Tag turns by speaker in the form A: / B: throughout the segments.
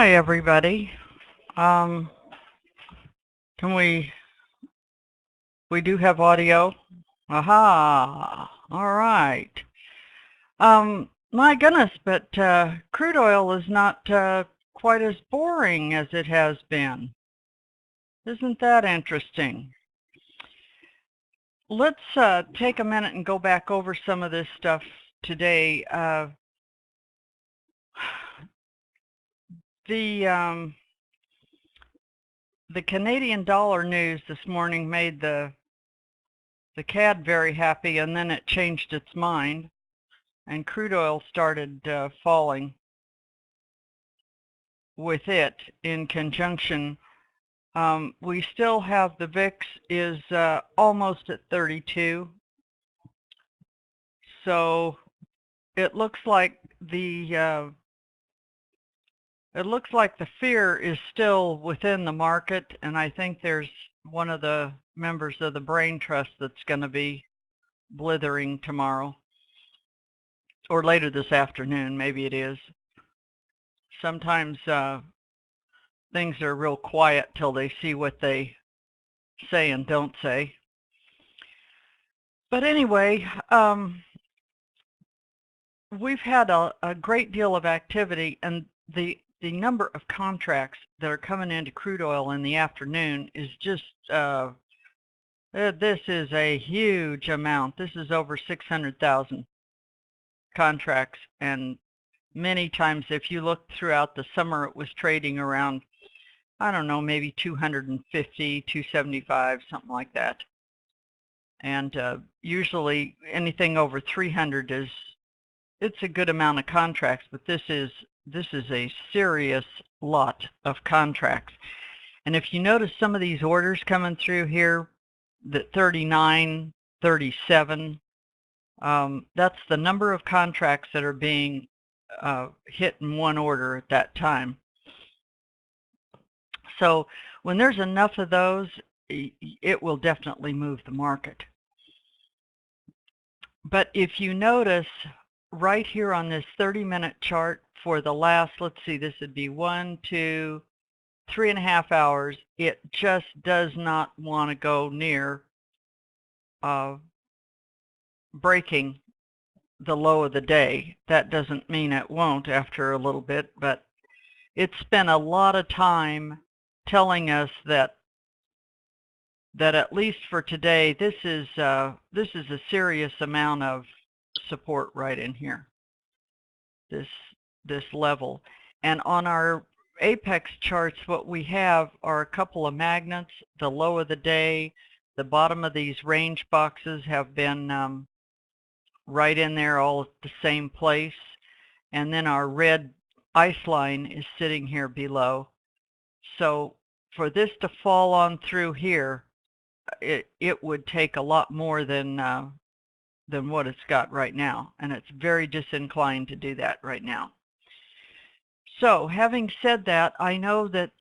A: Hi everybody. Um, can we do have audio? Aha. All right. My goodness, but crude oil is not quite as boring as it has been. Isn't that interesting? Let's take a minute and go back over some of this stuff today. The Canadian dollar news this morning made the CAD very happy, and then it changed its mind, and crude oil started falling with it in conjunction. We still have the VIX is almost at 32, so it looks like the fear is still within the market, and I think there's one of the members of the brain trust that's going to be blithering tomorrow or later this afternoon. Maybe it is. Sometimes things are real quiet till they see what they say and don't say. But anyway, we've had a great deal of activity, and the number of contracts that are coming into crude oil in the afternoon is just this is a huge amount. This is over 600,000 contracts, and many times if you look throughout the summer, it was trading around, I don't know, maybe 250, 275, something like that. And usually anything over 300 it's a good amount of contracts, but this is a serious lot of contracts. And if you notice some of these orders coming through here, the 39, 37, that's the number of contracts that are being hit in one order at that time. So when there's enough of those, it will definitely move the market. But if you notice right here on this 30-minute chart for the last, let's see, this would be 1, 2, 3.5 hours, it just does not want to go near breaking the low of the day. That doesn't mean it won't after a little bit, but it spent a lot of time telling us that at least for today, this is a serious amount of support right in here, this level. And on our apex charts, what we have are a couple of magnets. The low of the day, the bottom of these range boxes have been right in there all at the same place, and then our red ice line is sitting here below. So for this to fall on through here, it would take a lot more than what it's got right now, and it's very disinclined to do that right now. So having said that, I know that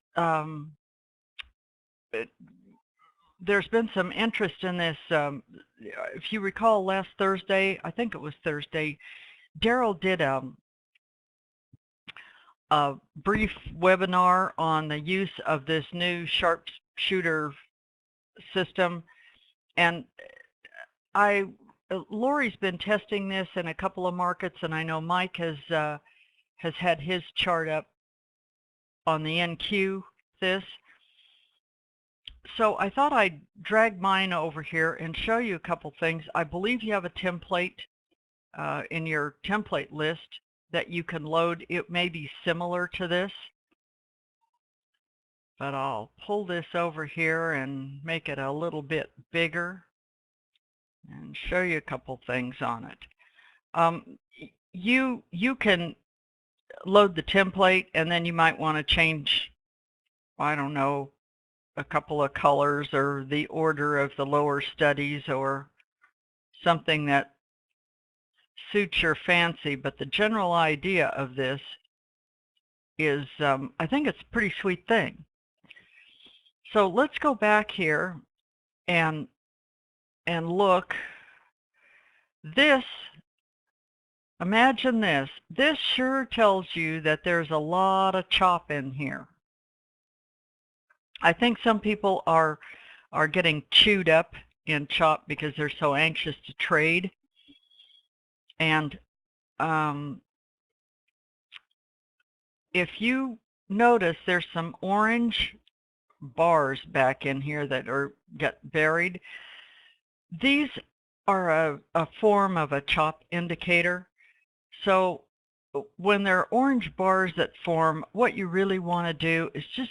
A: there's been some interest in this. If you recall last Thursday, I think it was Thursday, Daryl did a brief webinar on the use of this new sharpshooter system, and Lori's been testing this in a couple of markets, and I know Mike has had his chart up on the NQ this. So I thought I'd drag mine over here and show you a couple things. I believe you have a template in your template list that you can load. It may be similar to this, but I'll pull this over here and make it a little bit bigger and show you a couple things on it. You can load the template, and then you might want to change, I don't know, a couple of colors or the order of the lower studies or something that suits your fancy. But the general idea of this is, I think it's a pretty sweet thing. So let's go back here and look. This Imagine this. This sure tells you that there's a lot of chop in here. I think some people are getting chewed up in chop because they're so anxious to trade. And if you notice, there's some orange bars back in here that get buried. These are a form of a chop indicator. So when there are orange bars that form, what you really want to do is just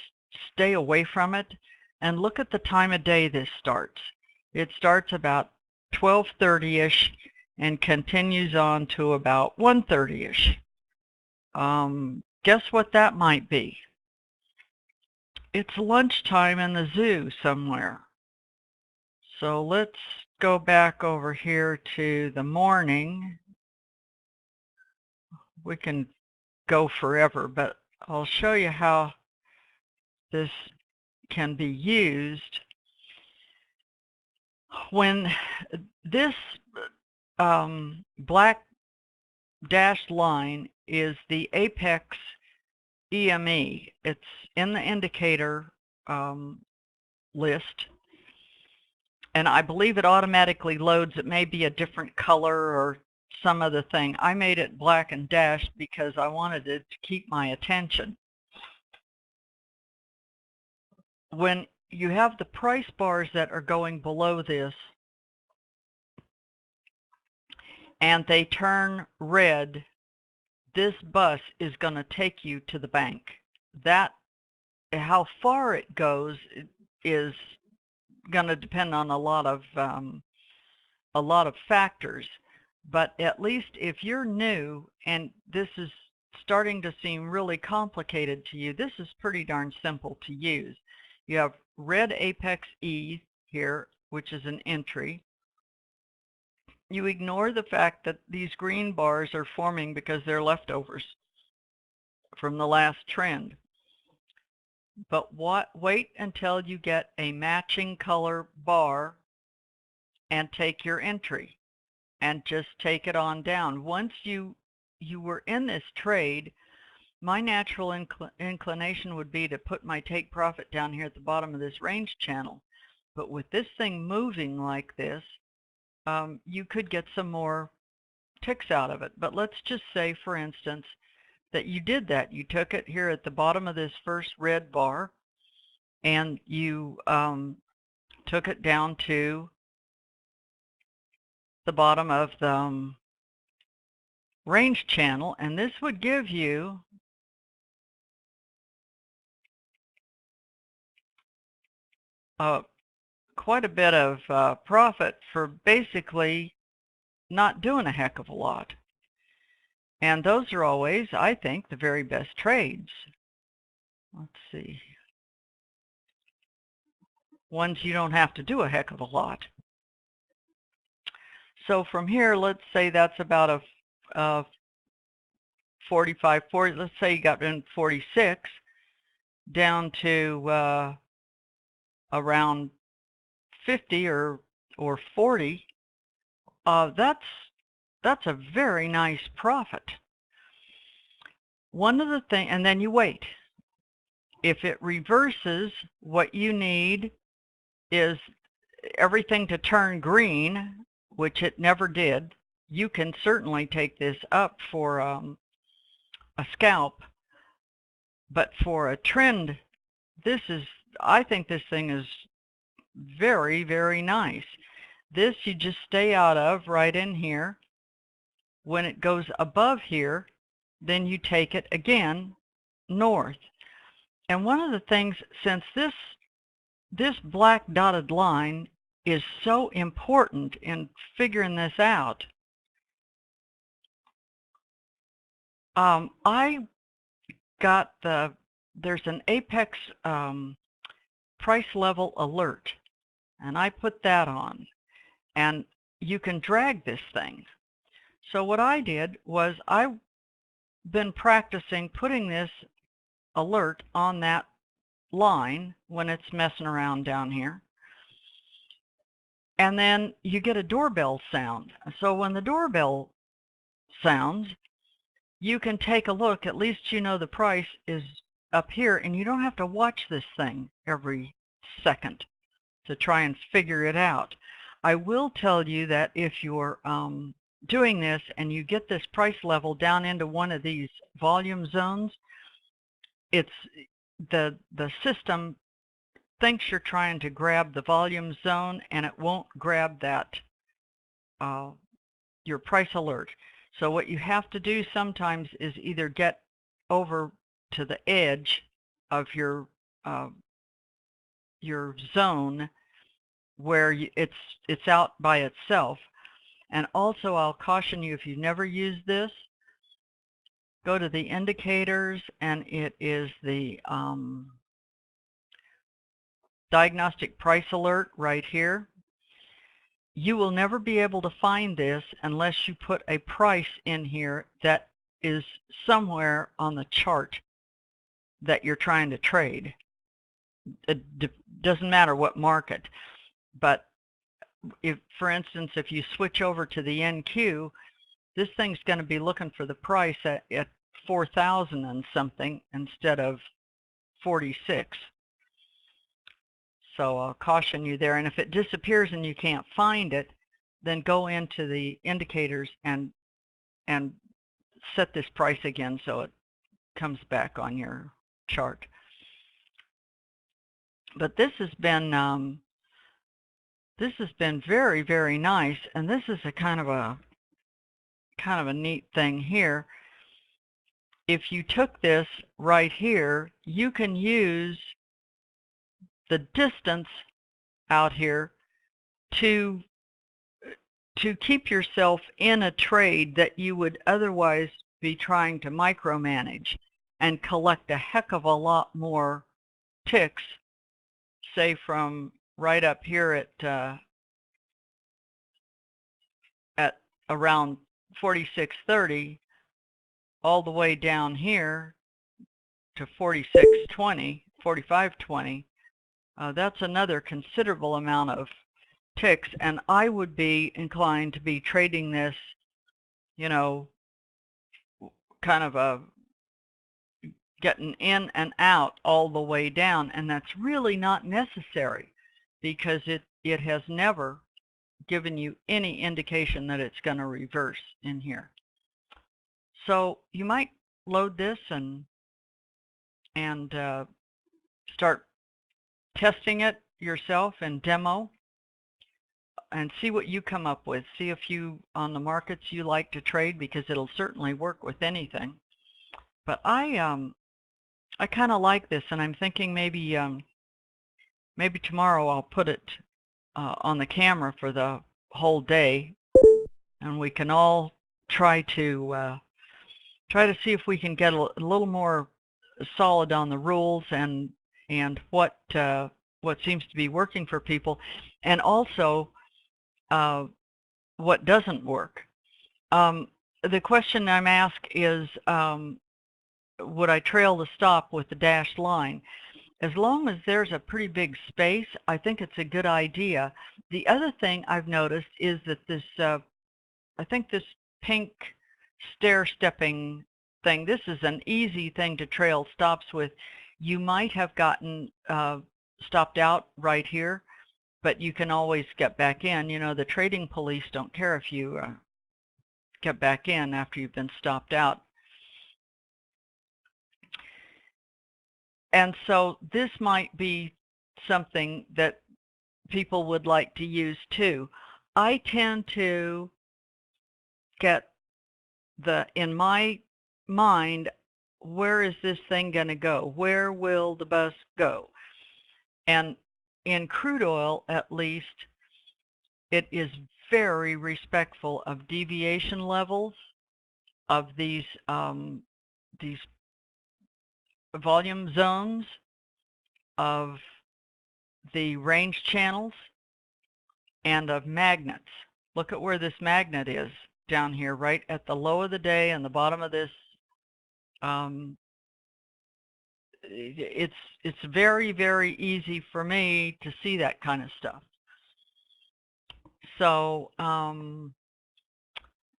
A: stay away from it and look at the time of day this starts. It starts about 12:30-ish and continues on to about 1:30-ish. Guess what that might be? It's lunchtime in the zoo somewhere. So let's go back over here to the morning. We can go forever, but I'll show you how this can be used. When this black dashed line is the apex EME, it's in the indicator list, and I believe it automatically loads. It may be a different color or some other thing. I made it black and dashed because I wanted it to keep my attention. When you have the price bars that are going below this and they turn red, this bus is going to take you to the bank. That, how far it goes is going to depend on a lot of factors. But at least if you're new and this is starting to seem really complicated to you, this is pretty darn simple to use. You have red apex E here, which is an entry. You ignore the fact that these green bars are forming because they're leftovers from the last trend. But wait until you get a matching color bar and take your entry and just take it on down. Once you were in this trade, my natural inclination would be to put my take profit down here at the bottom of this range channel. But with this thing moving like this, you could get some more ticks out of it. But let's just say, for instance, that you did that. You took it here at the bottom of this first red bar and you took it down to the bottom of the range channel, and this would give you quite a bit of profit for basically not doing a heck of a lot. And those are always, I think, the very best trades. Let's see. Ones you don't have to do a heck of a lot. So from here, let's say that's about a 45, 40, let's say you got in 46 down to around 50 or 40. That's a very nice profit. One of the things, and then you wait. If it reverses, what you need is everything to turn green, which it never did. You can certainly take this up for a scalp, but for a trend, I think this thing is very, very nice. This you just stay out of right in here. When it goes above here, then you take it again north. And one of the things, since this black dotted line is so important in figuring this out, I got there's an apex price level alert, and I put that on, and you can drag this thing. So what I did was I've been practicing putting this alert on that line when it's messing around down here. And then you get a doorbell sound. So when the doorbell sounds, you can take a look. At least you know the price is up here, and you don't have to watch this thing every second to try and figure it out. I will tell you that if you're doing this and you get this price level down into one of these volume zones, it's the system thinks you're trying to grab the volume zone, and it won't grab that your price alert. So what you have to do sometimes is either get over to the edge of your zone where it's out by itself. And also, I'll caution you, if you've never used this, go to the indicators, and it is the diagnostic price alert right here. You will never be able to find this unless you put a price in here that is somewhere on the chart that you're trying to trade. It doesn't matter what market, but if, for instance, if you switch over to the NQ, this thing's going to be looking for the price at 4,000 and something instead of 46. So I'll caution you there. And if it disappears and you can't find it, then go into the indicators and set this price again so it comes back on your chart. But this has been very, very nice, and this is a kind of a neat thing here. If you took this right here, you can use the distance out here to keep yourself in a trade that you would otherwise be trying to micromanage and collect a heck of a lot more ticks, say from right up here at around 46.30 all the way down here to 46.20, 45.20. That's another considerable amount of ticks, and I would be inclined to be trading this, you know, kind of getting in and out all the way down, and that's really not necessary because it has never given you any indication that it's going to reverse in here. So you might load this and start testing it yourself in demo and see what you come up with. See if you, on the markets you like to trade, because it'll certainly work with anything. But I kind of like this, and I'm thinking maybe tomorrow I'll put it on the camera for the whole day, and we can all try to see if we can get a little more solid on the rules and what seems to be working for people, and also what doesn't work. The question I'm asked is, would I trail the stop with the dashed line? As long as there's a pretty big space, I think it's a good idea. The other thing I've noticed is that this, I think this pink stair-stepping thing, this is an easy thing to trail stops with. You might have gotten stopped out right here, but you can always get back in. You know, the trading police don't care if you get back in after you've been stopped out. And so this might be something that people would like to use too. I tend to get in my mind, where is this thing going to go? Where will the bus go? And in crude oil, at least, it is very respectful of deviation levels of these volume zones, of the range channels, and of magnets. Look at where this magnet is down here, right at the low of the day and the bottom of this. It's very, very easy for me to see that kind of stuff. So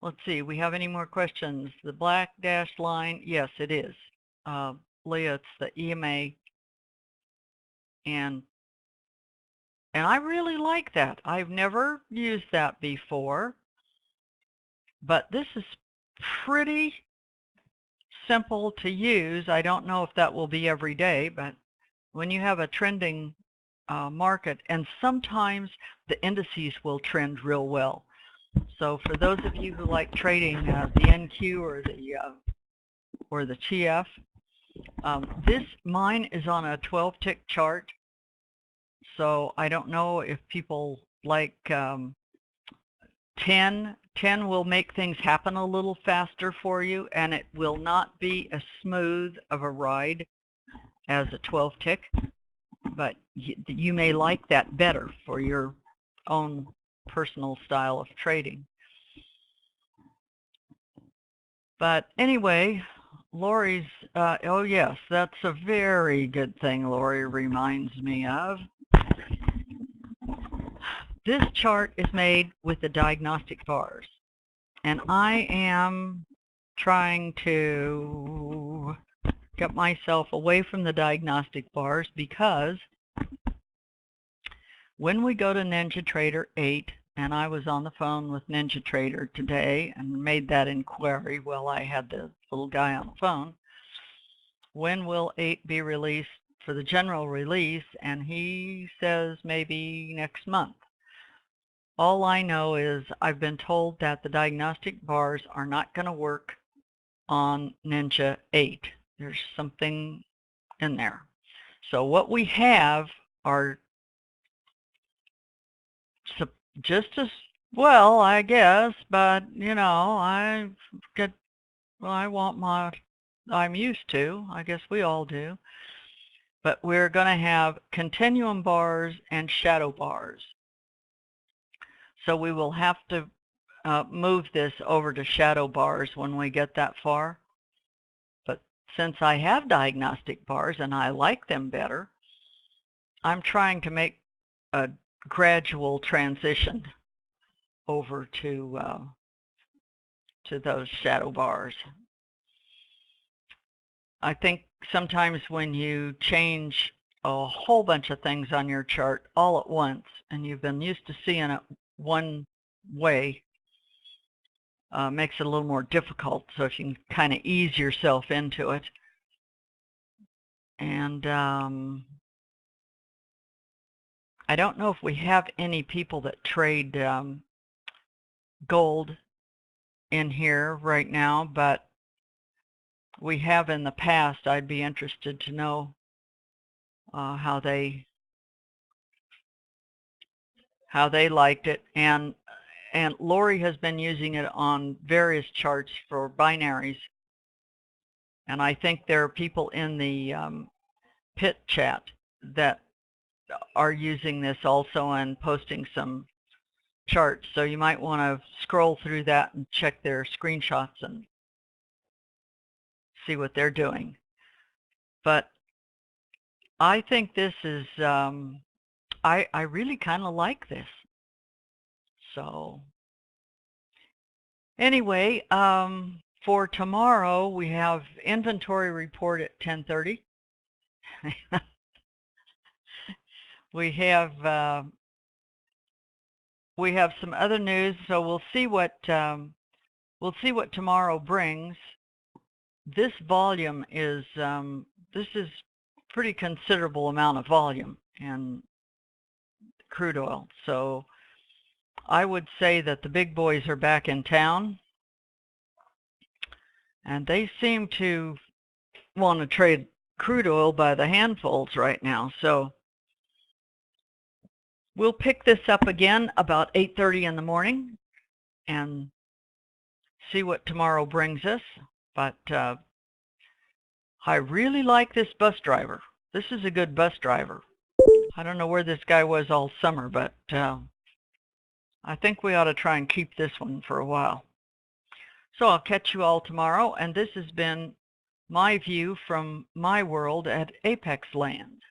A: Let's see, we have any more questions? The black dashed line, yes, it is. Leah, it's the EMA, and I really like that. I've never used that before, but this is pretty simple to use. I don't know if that will be every day, but when you have a trending market, and sometimes the indices will trend real well. So for those of you who like trading the NQ or the TF, mine is on a 12-tick chart. So I don't know if people like 10. 10 will make things happen a little faster for you, and it will not be as smooth of a ride as a 12-tick, but you may like that better for your own personal style of trading. But anyway, Lori's, oh yes, that's a very good thing Lori reminds me of. This chart is made with the diagnostic bars, and I am trying to get myself away from the diagnostic bars, because when we go to NinjaTrader 8, and I was on the phone with NinjaTrader today and made that inquiry while I had the little guy on the phone, when will 8 be released for the general release? And he says maybe next month. All I know is I've been told that the diagnostic bars are not going to work on Ninja 8. There's something in there. So what we have are just as well, I guess, but you know, I'm used to, I guess we all do. But we're going to have continuum bars and shadow bars. So we will have to move this over to shadow bars when we get that far. But since I have diagnostic bars and I like them better, I'm trying to make a gradual transition over to those shadow bars. I think sometimes when you change a whole bunch of things on your chart all at once, and you've been used to seeing it one way, makes it a little more difficult. So if you can kind of ease yourself into it. And I don't know if we have any people that trade gold in here right now, but we have in the past. I'd be interested to know how they liked it. And Lori has been using it on various charts for binaries. And I think there are people in the pit chat that are using this also and posting some charts. So you might want to scroll through that and check their screenshots and see what they're doing. But I think this is, I really kind of like this. So anyway, for tomorrow we have inventory report at 10:30. We have some other news, so we'll see what tomorrow brings. This volume is this is pretty considerable amount of volume in crude oil. So I would say that the big boys are back in town, and they seem to want to trade crude oil by the handfuls right now. So we'll pick this up again about 8:30 in the morning and see what tomorrow brings us. But I really like this bus driver. This is a good bus driver. I don't know where this guy was all summer, but I think we ought to try and keep this one for a while. So I'll catch you all tomorrow, and this has been my view from my world at Apex Land.